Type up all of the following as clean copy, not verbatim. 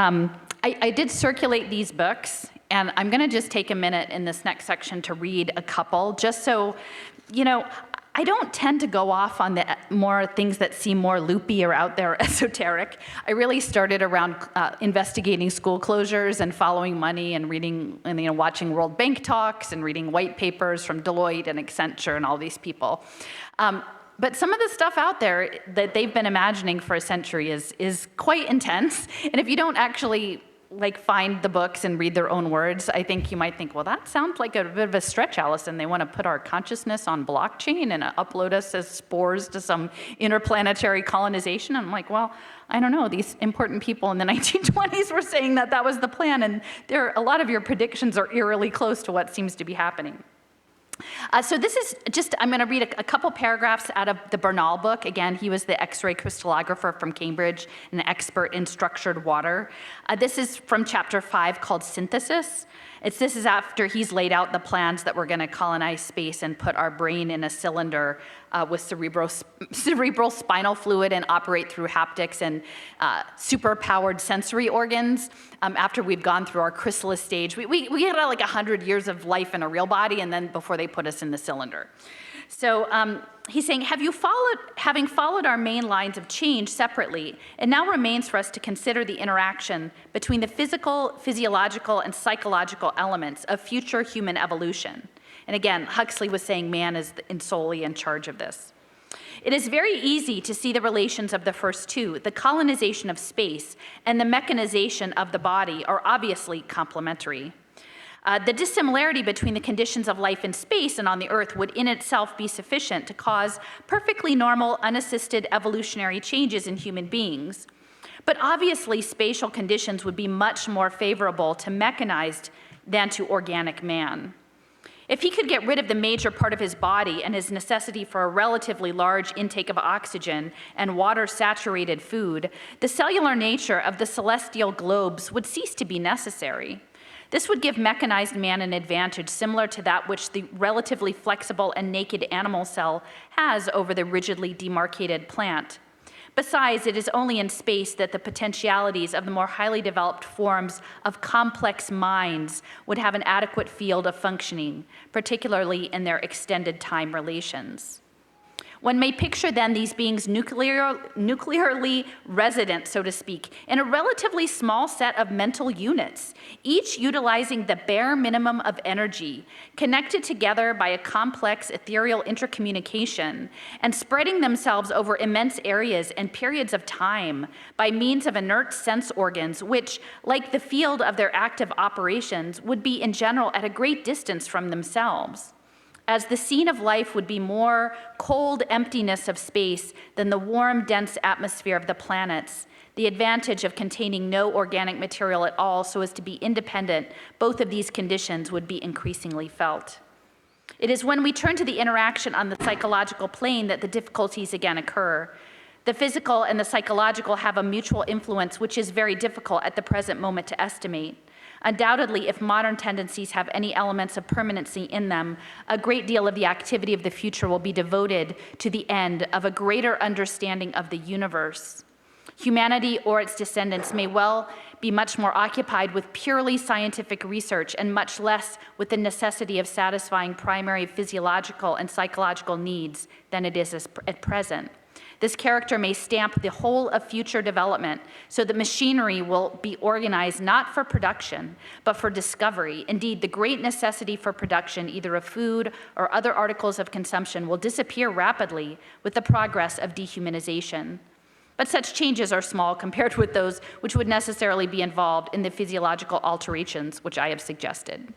I did circulate these books, and I'm going to just take a minute in this next section to read a couple, just so, I don't tend to go off on the more things that seem more loopy or out there esoteric. I really started around investigating school closures and following money and reading and watching World Bank talks and reading white papers from Deloitte and Accenture and all these people. But some of the stuff out there that they've been imagining for a century is quite intense. And if you don't actually find the books and read their own words, I think you might think, well, that sounds like a bit of a stretch, Allison. They want to put our consciousness on blockchain and upload us as spores to some interplanetary colonization. I'm like, well, I don't know. These important people in the 1920s were saying that was the plan, and a lot of your predictions are eerily close to what seems to be happening. So this is just, I'm going to read a couple paragraphs out of the Bernal book. Again, he was the X-ray crystallographer from Cambridge, an expert in structured water. This is from chapter 5 called Synthesis. This is after he's laid out the plans that we're going to colonize space and put our brain in a cylinder with cerebral spinal fluid and operate through haptics and superpowered sensory organs. After we've gone through our chrysalis stage, we get like 100 years of life in a real body, and then before they put us in the cylinder. So he's saying, having followed our main lines of change separately, it now remains for us to consider the interaction between the physical, physiological, and psychological elements of future human evolution. And again, Huxley was saying man is solely in charge of this. It is very easy to see the relations of the first two, the colonization of space and the mechanization of the body, are obviously complementary. The dissimilarity between the conditions of life in space and on the Earth would in itself be sufficient to cause perfectly normal, unassisted evolutionary changes in human beings. But obviously, spatial conditions would be much more favorable to mechanized than to organic man. If he could get rid of the major part of his body and his necessity for a relatively large intake of oxygen and water-saturated food, the cellular nature of the celestial globes would cease to be necessary. This would give mechanized man an advantage similar to that which the relatively flexible and naked animal cell has over the rigidly demarcated plant. Besides, it is only in space that the potentialities of the more highly developed forms of complex minds would have an adequate field of functioning, particularly in their extended time relations. One may picture then these beings nuclearly resident, so to speak, in a relatively small set of mental units, each utilizing the bare minimum of energy, connected together by a complex ethereal intercommunication, and spreading themselves over immense areas and periods of time by means of inert sense organs, which, like the field of their active operations, would be in general at a great distance from themselves. As the scene of life would be more cold emptiness of space than the warm, dense atmosphere of the planets, the advantage of containing no organic material at all so as to be independent, both of these conditions would be increasingly felt. It is when we turn to the interaction on the psychological plane that the difficulties again occur. The physical and the psychological have a mutual influence which is very difficult at the present moment to estimate. Undoubtedly, if modern tendencies have any elements of permanency in them, a great deal of the activity of the future will be devoted to the end of a greater understanding of the universe. Humanity or its descendants may well be much more occupied with purely scientific research and much less with the necessity of satisfying primary physiological and psychological needs than it is at present. This character may stamp the whole of future development so that machinery will be organized not for production, but for discovery. Indeed, the great necessity for production, either of food or other articles of consumption, will disappear rapidly with the progress of dehumanization. But such changes are small compared with those which would necessarily be involved in the physiological alterations which I have suggested.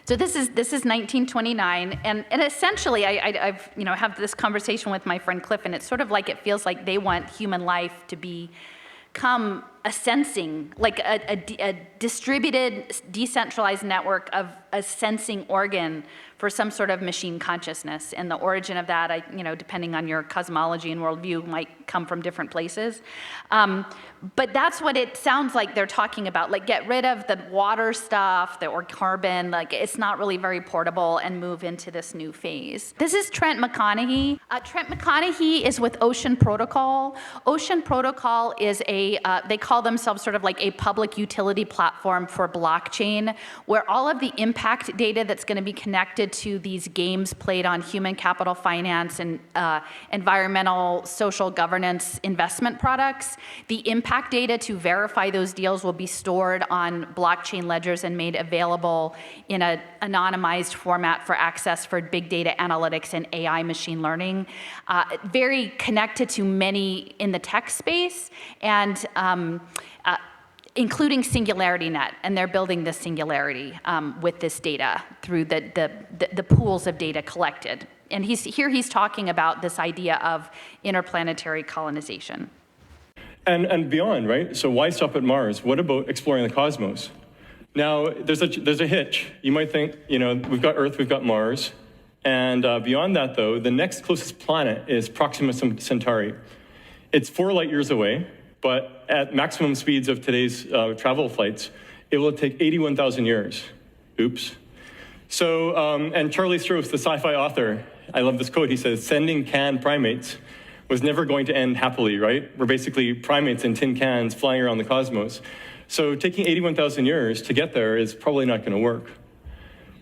So this is 1929, and essentially I've have this conversation with my friend Cliff, and it's sort of like it feels like they want human life to become a sensing, like a distributed, decentralized network of a sensing organ for some sort of machine consciousness. And the origin of that, depending on your cosmology and worldview, might come from different places. But that's what it sounds like they're talking about. Like, get rid of the water stuff, or carbon. Like, it's not really very portable, and move into this new phase. This is Trent McConaughey. Trent McConaughey is with Ocean Protocol. Ocean Protocol is they call call themselves sort of like a public utility platform for blockchain, where all of the impact data that's going to be connected to these games played on human capital finance and environmental, social governance investment products, the impact data to verify those deals will be stored on blockchain ledgers and made available in an anonymized format for access for big data analytics and AI machine learning. Very connected to many in the tech space, and including SingularityNet, and they're building this singularity with this data through the pools of data collected. And he's talking about this idea of interplanetary colonization. And beyond, right? So why stop at Mars? What about exploring the cosmos? Now, there's a hitch. You might think, we've got Earth, we've got Mars, and beyond that, though, the next closest planet is Proxima Centauri. It's 4 light years away, but at maximum speeds of today's travel flights, it will take 81,000 years. Oops. So, and Charlie Stross, the sci-fi author, I love this quote. He says, "Sending canned primates was never going to end happily," right? We're basically primates in tin cans flying around the cosmos. So taking 81,000 years to get there is probably not going to work.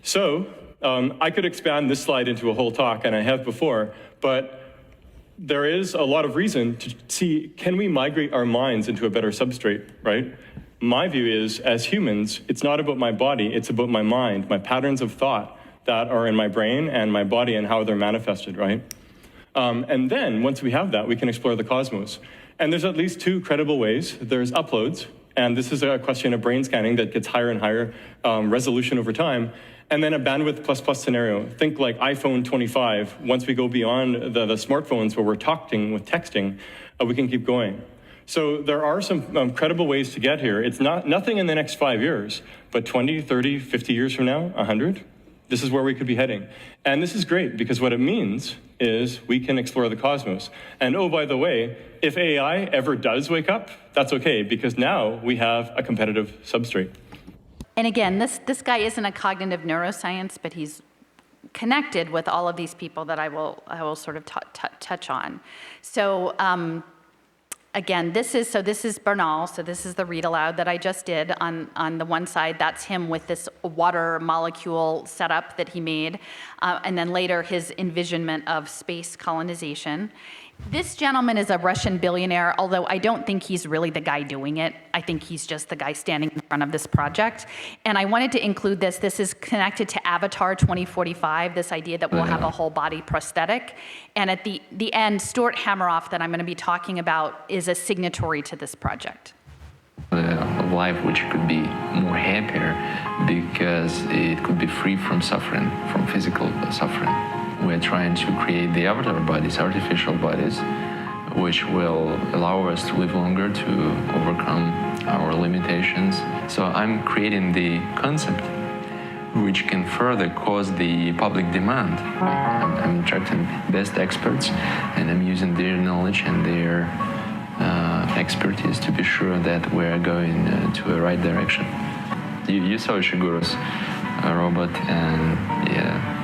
So I could expand this slide into a whole talk, and I have before, but there is a lot of reason to see, can we migrate our minds into a better substrate, right? My view is, as humans, it's not about my body, it's about my mind, my patterns of thought that are in my brain and my body and how they're manifested, right? And then, once we have that, we can explore the cosmos. And there's at least 2 credible ways. There's uploads, and this is a question of brain scanning that gets higher and higher resolution over time. And then a bandwidth plus scenario. Think like iPhone 25. Once we go beyond the smartphones where we're talking with texting, we can keep going. So there are some credible ways to get here. It's nothing in the next 5 years, but 20, 30, 50 years from now, 100, this is where we could be heading. And this is great because what it means is we can explore the cosmos. And oh, by the way, if AI ever does wake up, that's okay, because now we have a competitive substrate. And again, this guy isn't a cognitive neuroscience, but he's connected with all of these people that I will sort of touch on. So again, this is Bernal. So this is the read aloud that I just did. On the one side, that's him with this water molecule setup that he made, and then later his envisionment of space colonization. This gentleman is a Russian billionaire, although I don't think he's really the guy doing it. I think he's just the guy standing in front of this project. And I wanted to include this. This is connected to Avatar 2045, this idea that we'll have a whole body prosthetic. And at the end, Stuart Hameroff, that I'm going to be talking about, is a signatory to this project. A life which could be more happier because it could be free from suffering, from physical suffering. We're trying to create the avatar bodies, artificial bodies, which will allow us to live longer, to overcome our limitations. So I'm creating the concept which can further cause the public demand. I'm attracting best experts, and I'm using their knowledge and their expertise to be sure that we're going to a right direction. You saw Ishiguro's robot, and yeah,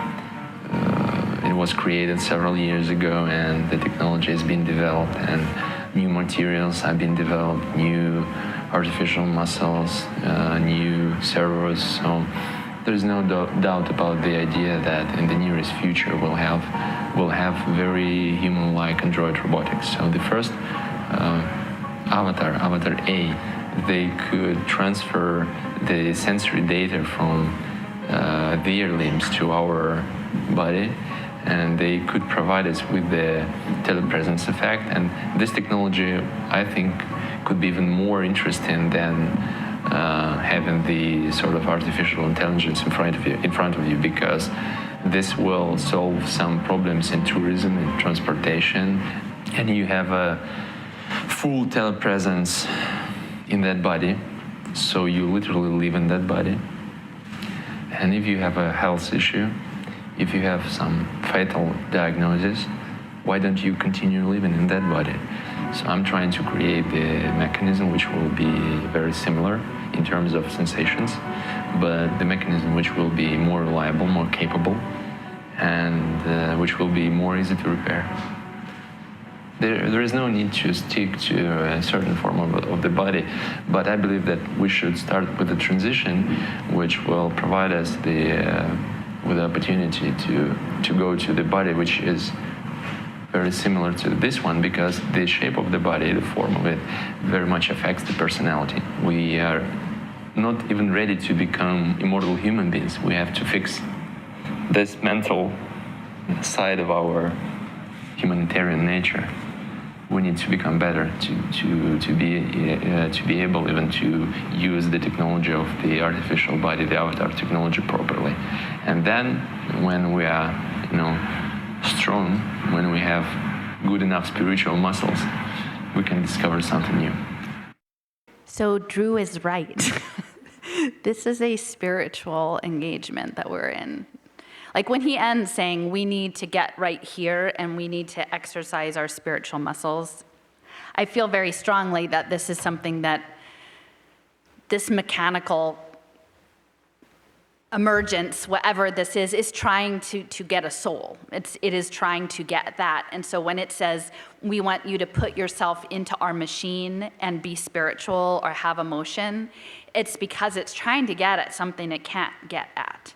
it was created several years ago, and the technology has been developed, and new materials have been developed, new artificial muscles, new servos. So there's no doubt about the idea that in the nearest future we'll have very human-like android robotics. So the first Avatar A, they could transfer the sensory data from their limbs to our body, and they could provide us with the telepresence effect. And this technology, I think, could be even more interesting than having the sort of artificial intelligence in front of you, because this will solve some problems in tourism and transportation, and you have a full telepresence in that body, so you literally live in that body. And if you have a health issue, if you have some fatal diagnosis, why don't you continue living in that body? So I'm trying to create the mechanism which will be very similar in terms of sensations, but the mechanism which will be more reliable, more capable, and which will be more easy to repair. there is no need to stick to a certain form of the body, but I believe that we should start with the transition, which will provide us with the opportunity to go to the body, which is very similar to this one, because the shape of the body, the form of it, very much affects the personality. We are not even ready to become immortal human beings. We have to fix this mental side of our humanitarian nature. We need to become better to be able even to use the technology of the artificial body, the avatar technology, properly. And then, when we are, strong, when we have good enough spiritual muscles, we can discover something new. So Drew is right. This is a spiritual engagement that we're in. Like when he ends saying we need to get right here and we need to exercise our spiritual muscles, I feel very strongly that this is something that this mechanical emergence, whatever this is trying to get a soul. It is trying to get that. And so when it says, we want you to put yourself into our machine and be spiritual or have emotion, it's because it's trying to get at something it can't get at.